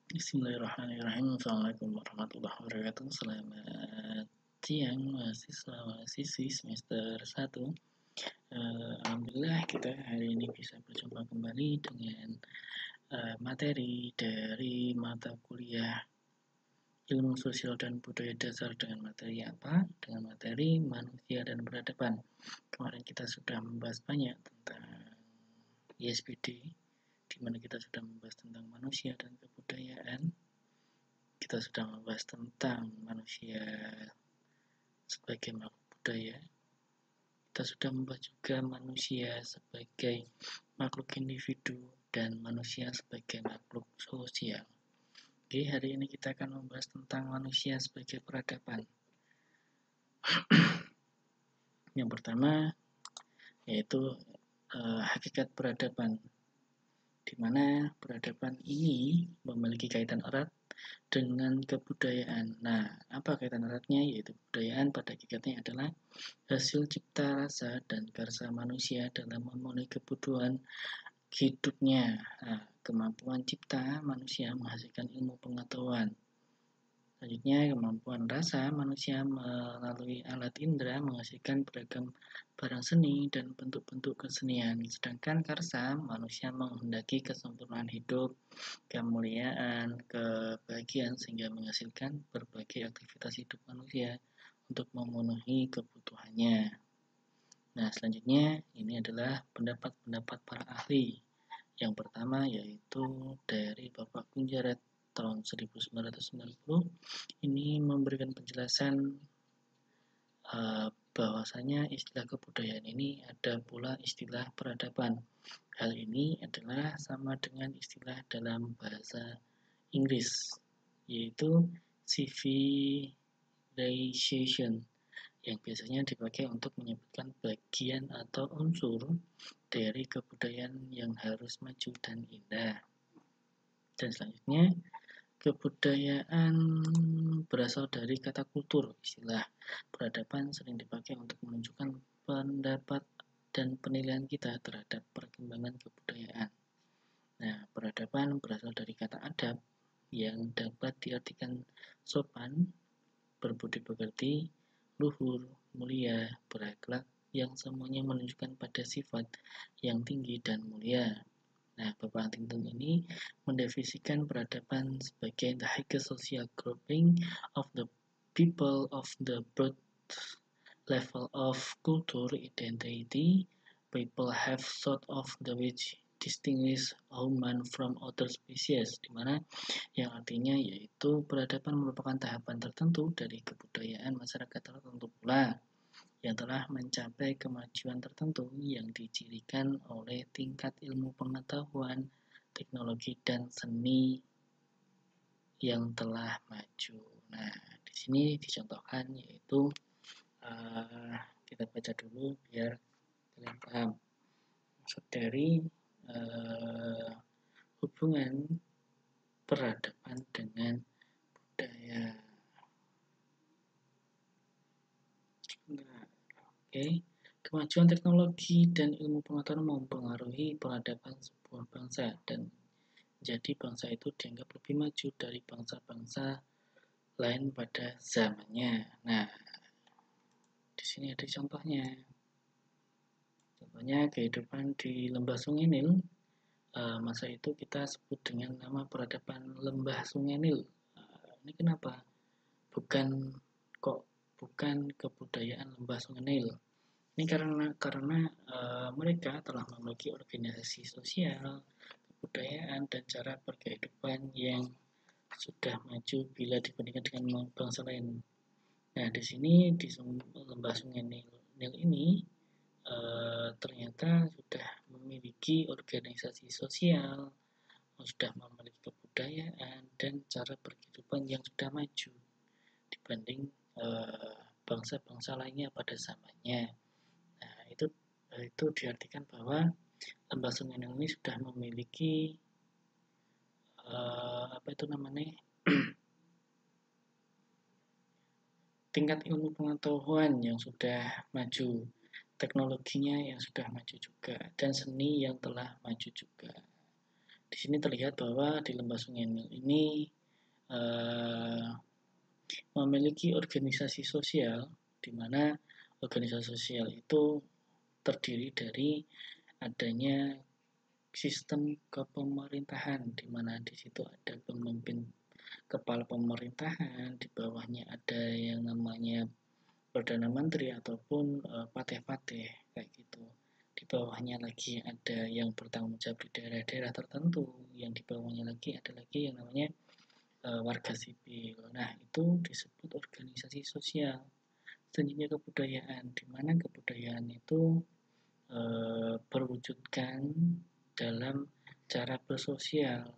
Bismillahirrahmanirrahim. Assalamualaikum warahmatullahi wabarakatuh. Selamat siang mahasiswa-mahasiswi semester 1. Alhamdulillah kita hari ini bisa berjumpa kembali dengan materi dari mata kuliah Ilmu Sosial dan Budaya Dasar dengan materi apa? Dengan materi Manusia dan Peradaban. Kemarin kita sudah membahas banyak tentang ISBD, di mana kita sudah membahas tentang manusia dan kebudayaan. Kita sudah membahas tentang manusia sebagai makhluk budaya. Kita sudah membahas juga manusia sebagai makhluk individu dan manusia sebagai makhluk sosial. Oke, hari ini kita akan membahas tentang manusia sebagai peradaban. Yang pertama yaitu hakikat peradaban, di mana peradaban ini memiliki kaitan erat dengan kebudayaan. Nah, apa kaitan eratnya? Yaitu kebudayaan pada hakikatnya adalah hasil cipta rasa dan karsa manusia dalam memenuhi kebutuhan hidupnya. Nah, kemampuan cipta manusia menghasilkan ilmu pengetahuan. Selanjutnya, kemampuan rasa manusia melalui alat indera menghasilkan beragam barang seni dan bentuk-bentuk kesenian. Sedangkan karsa manusia menghendaki kesempurnaan hidup, kemuliaan, kebahagiaan sehingga menghasilkan berbagai aktivitas hidup manusia untuk memenuhi kebutuhannya. Nah, selanjutnya ini adalah pendapat-pendapat para ahli. Yang pertama yaitu dari Bapak Kunjarat tahun 1990. Ini memberikan penjelasan bahwasanya istilah kebudayaan ini ada pula istilah peradaban. Hal ini adalah sama dengan istilah dalam bahasa Inggris, yaitu civilization, yang biasanya dipakai untuk menyebutkan bagian atau unsur dari kebudayaan yang harus maju dan indah. Dan selanjutnya, kebudayaan berasal dari kata kultur. Istilah peradaban sering dipakai untuk menunjukkan pendapat dan penilaian kita terhadap perkembangan kebudayaan. Nah, peradaban berasal dari kata adab yang dapat diartikan sopan, berbudi pekerti, luhur, mulia, berakhlak, yang semuanya menunjukkan pada sifat yang tinggi dan mulia. Nah, Bapak Huntington ini mendefinisikan peradaban sebagai the highest social grouping of the people of the birth level of culture identity. People have sort of the which distinguish human from other species, di mana yang artinya yaitu peradaban merupakan tahapan tertentu dari kebudayaan masyarakat tertentu pula yang telah mencapai kemajuan tertentu yang dicirikan oleh tingkat ilmu pengetahuan, teknologi, dan seni yang telah maju. Nah, di sini dicontohkan yaitu kita baca dulu biar kalian paham maksud dari hubungan peradaban dengan budaya. Oke, kemajuan teknologi dan ilmu pengetahuan mempengaruhi peradaban sebuah bangsa dan jadi bangsa itu dianggap lebih maju dari bangsa-bangsa lain pada zamannya. Nah, di sini ada contohnya. Contohnya kehidupan di lembah Sungai Nil. Masa itu kita sebut dengan nama peradaban lembah Sungai Nil. Ini kenapa? Bukan kebudayaan lembah Sungai Nil. Ini karena mereka telah memiliki organisasi sosial, kebudayaan, dan cara berkehidupan yang sudah maju bila dibandingkan dengan bangsa lain. Nah, di sini di lembah Sungai Nil ini ternyata sudah memiliki organisasi sosial, sudah memiliki kebudayaan dan cara berkehidupan yang sudah maju dibanding bangsa-bangsa lainnya pada zamannya. Nah, itu diartikan bahwa lembah Sungai Nil ini sudah memiliki tingkat ilmu pengetahuan yang sudah maju, teknologinya yang sudah maju juga, dan seni yang telah maju juga. Di sini terlihat bahwa di lembah Sungai Nil ini memiliki organisasi sosial, di mana organisasi sosial itu terdiri dari adanya sistem kepemerintahan, di mana di situ ada pemimpin kepala pemerintahan, di bawahnya ada yang namanya Perdana Menteri ataupun pateh-pateh kayak gitu. Di bawahnya lagi ada yang bertanggung jawab di daerah-daerah tertentu, yang di bawahnya lagi ada lagi yang namanya warga sipil. Nah, itu disebut organisasi sosial. Selanjutnya kebudayaan, di mana kebudayaan itu berwujudkan dalam cara bersosial,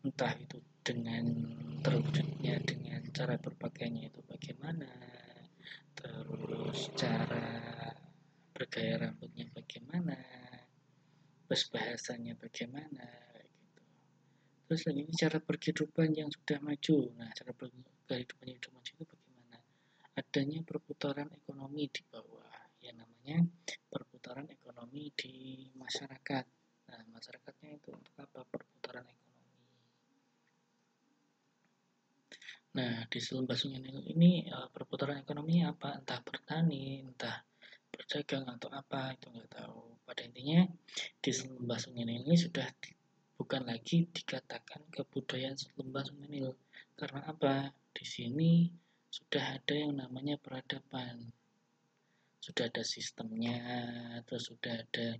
entah itu dengan terwujudnya dengan cara berpakaiannya itu bagaimana, terus cara bergaya rambutnya bagaimana, terus bahasanya bagaimana, gitu. Terus selanjutnya cara berkehidupan yang sudah maju. Nah, cara berkehidupan yang sudah maju itu bagaimana? Adanya perputaran ekonomi di bawah, yang namanya perputaran ekonomi di masyarakat. Nah, masyarakatnya itu untuk apa? Perputaran ekonomi. Nah, di Lembah Sungai Nil ini perputaran ekonomi apa? Entah bertani, entah berdagang atau apa, itu nggak tahu. Pada intinya, di Lembah Sungai Nil ini sudah bukan lagi dikatakan kebudayaan Lembah Sungai Nil. Karena apa? Di sini sudah ada yang namanya peradaban. Sudah ada sistemnya, terus sudah ada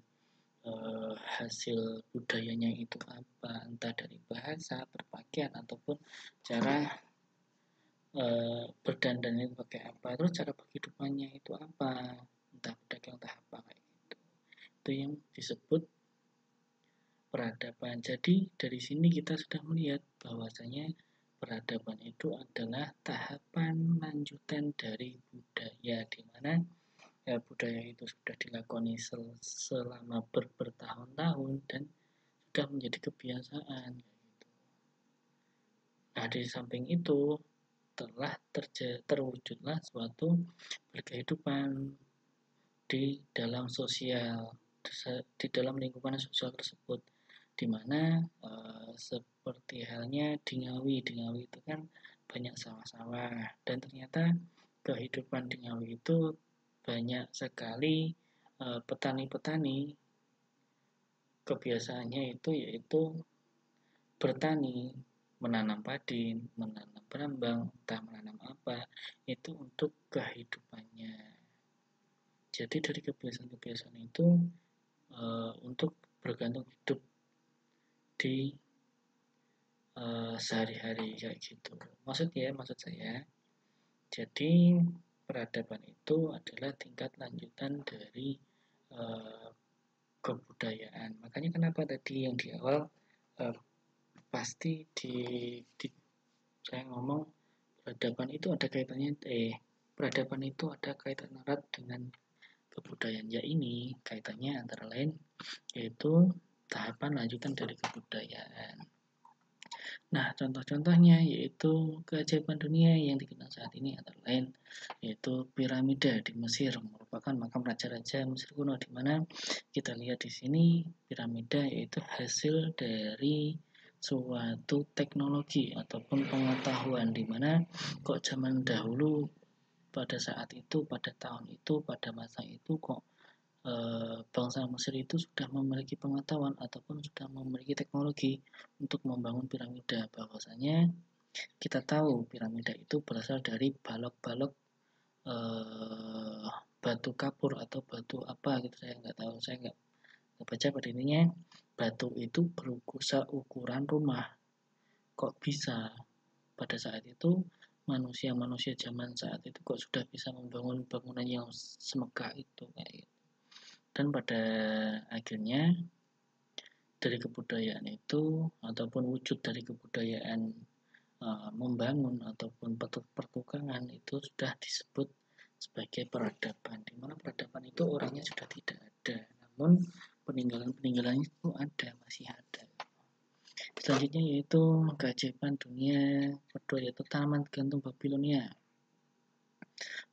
hasil budayanya itu apa, entah dari bahasa, berpakaian, ataupun cara berdandan itu pakai apa, terus cara berkehidupannya itu apa, entah pedagang entah apa kayak gitu. Itu yang disebut peradaban. Jadi dari sini kita sudah melihat bahwasanya peradaban itu adalah tahapan lanjutan dari budaya, di mana ya, budaya itu sudah dilakoni selama bertahun-tahun dan sudah menjadi kebiasaan. Nah, di samping itu telah terwujudlah suatu berkehidupan di dalam sosial, di dalam lingkungan sosial tersebut, di mana seperti halnya di Ngawi itu kan banyak sawah-sawah, dan ternyata kehidupan di Ngawi itu banyak sekali petani-petani, kebiasaannya itu yaitu bertani, menanam padi, menanam berambang, entah menanam apa, itu untuk kehidupannya. Jadi dari kebiasaan-kebiasaan itu untuk bergantung hidup di sehari-hari kayak gitu. Maksud saya, jadi peradaban itu adalah tingkat lanjutan dari kebudayaan. Makanya kenapa tadi yang di awal pasti di saya ngomong peradaban itu ada kaitannya peradaban itu ada kaitan erat dengan kebudayaan. Ya, ini kaitannya antara lain yaitu tahapan lanjutan dari kebudayaan. Nah, contoh-contohnya yaitu keajaiban dunia yang dikenal saat ini antara lain yaitu piramida di Mesir, merupakan makam raja-raja Mesir kuno, di mana kita lihat di sini piramida yaitu hasil dari suatu teknologi ataupun pengetahuan, di mana kok zaman dahulu pada saat itu, pada tahun itu, pada masa itu kok bangsa Mesir itu sudah memiliki pengetahuan ataupun sudah memiliki teknologi untuk membangun piramida. Bahwasanya kita tahu piramida itu berasal dari balok-balok batu kapur atau batu apa gitu, saya nggak tahu, saya nggak baca. Pada intinya batu itu ukuran rumah. Kok bisa pada saat itu manusia-manusia zaman saat itu kok sudah bisa membangun bangunan yang semegah itu kayak gitu. Dan pada akhirnya dari kebudayaan itu ataupun wujud dari kebudayaan membangun ataupun pertukangan itu sudah disebut sebagai peradaban, di mana peradaban itu orangnya sudah tidak ada, namun peninggalan-peninggalannya itu ada, masih ada. Selanjutnya yaitu keajaiban dunia kedua yaitu Taman Gantung Babilonia.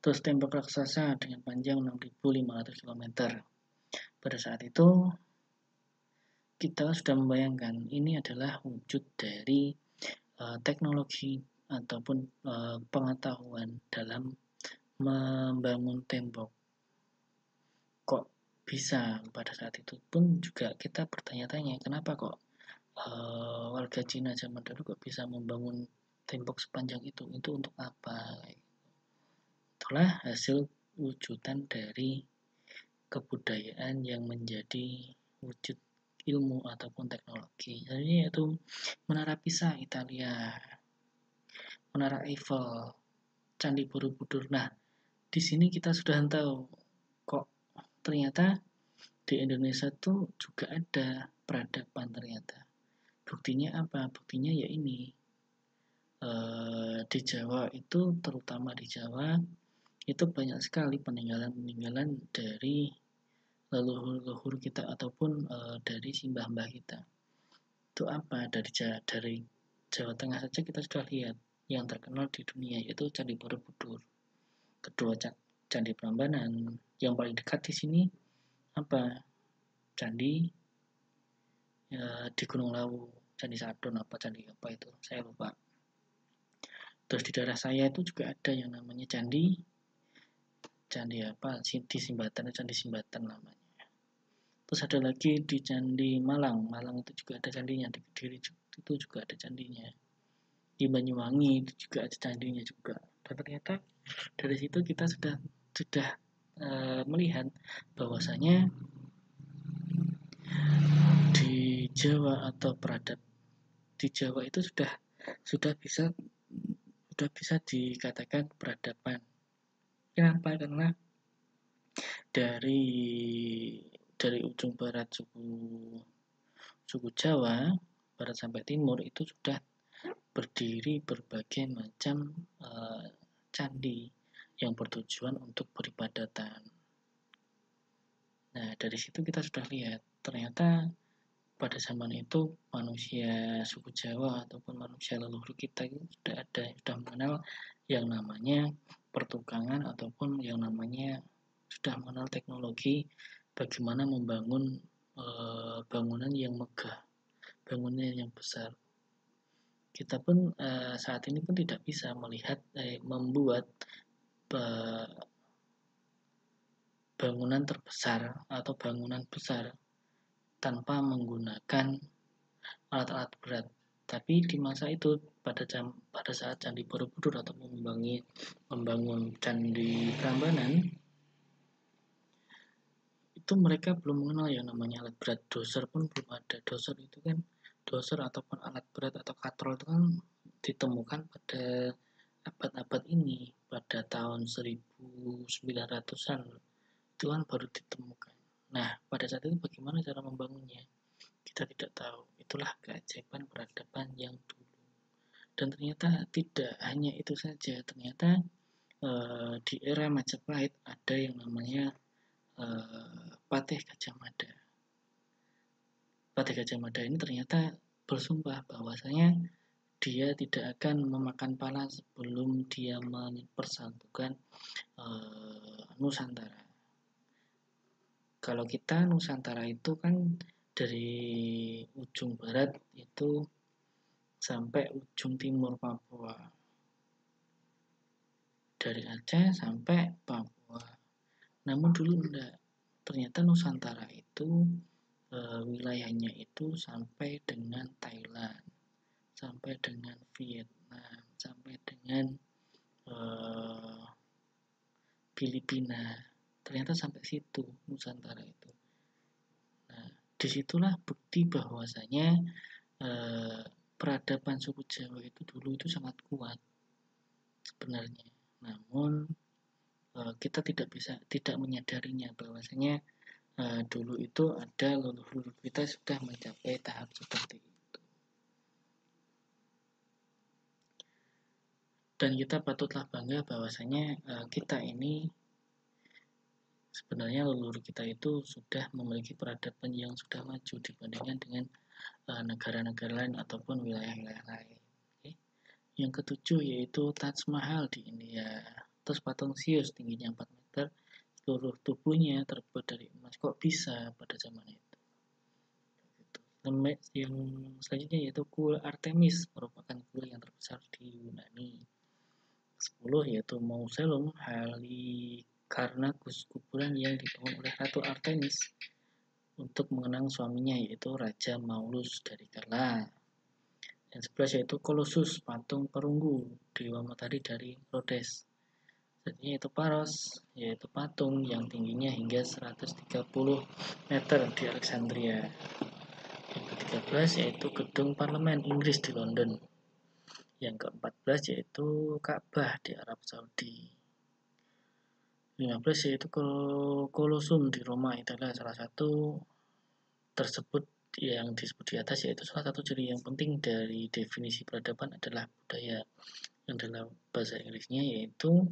Terus tembok raksasa dengan panjang 6.500 km. Pada saat itu kita sudah membayangkan ini adalah wujud dari teknologi ataupun pengetahuan dalam membangun tembok. Kok bisa pada saat itu pun juga kita bertanya-tanya, kenapa kok warga Cina zaman dulu kok bisa membangun tembok sepanjang itu untuk apa? Itulah hasil wujudan dari kebudayaan yang menjadi wujud ilmu ataupun teknologi. Jadi yaitu Menara Pisa Italia, Menara Eiffel, Candi Borobudur. Nah, di sini kita sudah tahu kok ternyata di Indonesia tuh juga ada peradaban ternyata. Buktinya apa? Buktinya ya ini. Di Jawa itu, terutama di Jawa, itu banyak sekali peninggalan-peninggalan dari leluhur-leluhur kita ataupun dari simbah-mbah kita. Itu apa? Dari Jawa Tengah saja kita sudah lihat yang terkenal di dunia yaitu Candi Borobudur. Kedua Candi Prambanan. Yang paling dekat di sini apa? Candi di Gunung Lawu, Candi Sadon apa candi apa itu, saya lupa. Terus di daerah saya itu juga ada yang namanya candi apa di Simbatan, Candi Simbatan namanya. Terus ada lagi di Candi Malang itu juga ada candinya, di Kediri itu juga ada candinya, di Banyuwangi itu juga ada candinya juga. Dan ternyata dari situ kita sudah melihat bahwasanya di Jawa atau di Jawa itu sudah bisa dikatakan peradaban. Kenapa? Karena dari ujung barat suku Jawa, barat sampai timur itu sudah berdiri berbagai macam candi yang bertujuan untuk beribadatan. Nah, dari situ kita sudah lihat ternyata pada zaman itu manusia suku Jawa ataupun manusia leluhur kita itu sudah mengenal yang namanya pertukangan ataupun yang namanya sudah mengenal teknologi bagaimana membangun bangunan yang megah, bangunan yang besar. Kita pun saat ini pun tidak bisa membuat bangunan terbesar atau bangunan besar tanpa menggunakan alat-alat berat. Tapi di masa itu pada saat Candi Borobudur atau membangun Candi Prambanan itu mereka belum mengenal yang namanya alat berat. Doser pun belum ada. Doser ataupun alat berat atau katrol itu kan ditemukan pada abad-abad ini, pada tahun 1900-an itu kan baru ditemukan. Nah, pada saat itu bagaimana cara membangunnya? Kita tidak tahu. Itulah keajaiban peradaban yang dulu. Dan ternyata tidak hanya itu saja. Ternyata di era Majapahit ada yang namanya Patih Gajah Mada. Patih Gajah Mada ini ternyata bersumpah bahwasanya dia tidak akan memakan pala sebelum dia mempersatukan Nusantara. Kalau kita Nusantara itu kan dari ujung barat itu sampai ujung timur Papua, dari Aceh sampai Papua. Namun dulu enggak, ternyata Nusantara itu wilayahnya itu sampai dengan Thailand, sampai dengan Vietnam, sampai dengan Filipina. Ternyata sampai situ Nusantara itu. Nah, disitulah bukti bahwasanya peradaban suku Jawa itu dulu itu sangat kuat sebenarnya. Namun kita tidak menyadarinya bahwasanya dulu itu ada leluhur kita sudah mencapai tahap seperti itu. Dan kita patutlah bangga bahwasanya kita ini sebenarnya leluhur kita itu sudah memiliki peradaban yang sudah maju dibandingkan dengan negara-negara lain ataupun wilayah-wilayah lain. Okay. Yang ketujuh yaitu Taj Mahal di India. Terus patung Zeus tingginya 4 meter, seluruh tubuhnya terbuat dari emas. Kok bisa pada zaman itu? yang selanjutnya yaitu kuil Artemis, merupakan kuil yang terbesar di Yunani. 10 yaitu Mausoleum Halikarnassus, kuburan yang dibangun oleh Ratu Artemis untuk mengenang suaminya yaitu Raja Maulus dari Kala. Yang 11 yaitu Colossus, patung perunggu dewa matahari dari Rhodes. Selanjutnya yaitu Paros, yaitu patung yang tingginya hingga 130 meter di Alexandria. Yang ke-13 yaitu gedung parlemen Inggris di London. Yang ke-14 yaitu Ka'bah di Arab Saudi. 15 yaitu Kolosum di Roma, Italia. Salah satu tersebut yang disebut di atas yaitu salah satu ciri yang penting dari definisi peradaban adalah budaya, yang dalam bahasa Inggrisnya yaitu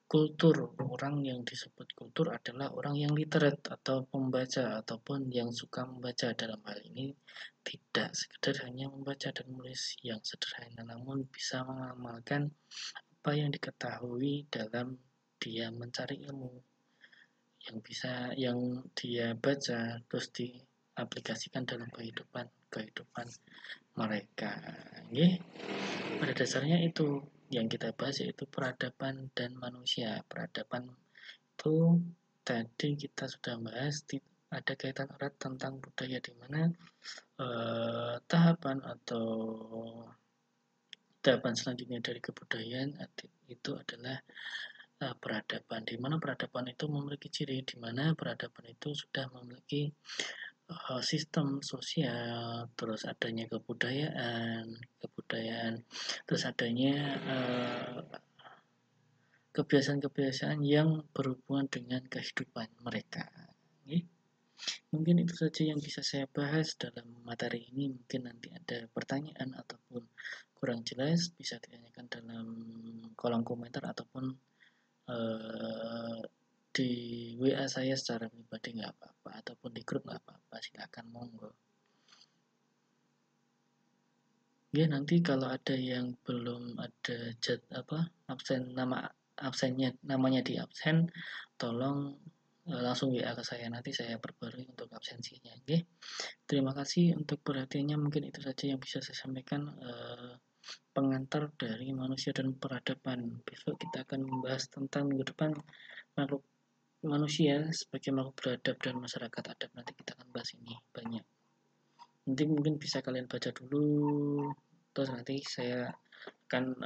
kultur. Orang yang disebut kultur adalah orang yang literate atau pembaca ataupun yang suka membaca. Dalam hal ini tidak sekedar hanya membaca dan menulis yang sederhana, namun bisa mengamalkan apa yang diketahui dalam dia mencari ilmu yang dia baca terus diaplikasikan dalam kehidupan mereka. Nggih. Pada dasarnya itu yang kita bahas yaitu peradaban dan manusia. Peradaban itu tadi kita sudah bahas ada kaitan erat tentang budaya, di mana tahapan selanjutnya dari kebudayaan itu adalah peradaban, di mana peradaban itu memiliki ciri, di mana peradaban itu sudah memiliki sistem sosial, terus adanya kebudayaan, terus adanya kebiasaan-kebiasaan yang berhubungan dengan kehidupan mereka. Mungkin itu saja yang bisa saya bahas dalam materi ini. Mungkin nanti ada pertanyaan ataupun kurang jelas bisa ditanyakan dalam kolom komentar ataupun di WA saya secara pribadi nggak apa-apa, ataupun di grup nggak apa-apa, silakan monggo. Ya, nanti kalau ada yang belum ada namanya di absen, tolong langsung WA ke saya, nanti saya perbarui untuk absensinya. Oke, terima kasih untuk perhatiannya. Mungkin itu saja yang bisa saya sampaikan, pengantar dari manusia dan peradaban. Besok kita akan membahas tentang minggu depan makhluk manusia sebagai makhluk beradab dan masyarakat adab. Nanti kita akan bahas ini banyak. Nanti mungkin bisa kalian baca dulu, terus nanti saya akan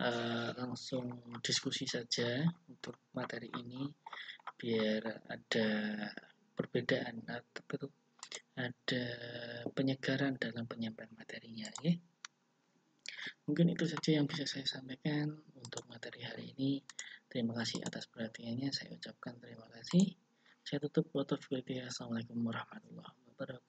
langsung diskusi saja untuk materi ini biar ada perbedaan atau ada penyegaran dalam penyampaian materinya, ya. Mungkin itu saja yang bisa saya sampaikan untuk materi hari ini. Terima kasih atas perhatiannya. Saya ucapkan terima kasih. Saya tutup. Assalamualaikum warahmatullahi wabarakatuh.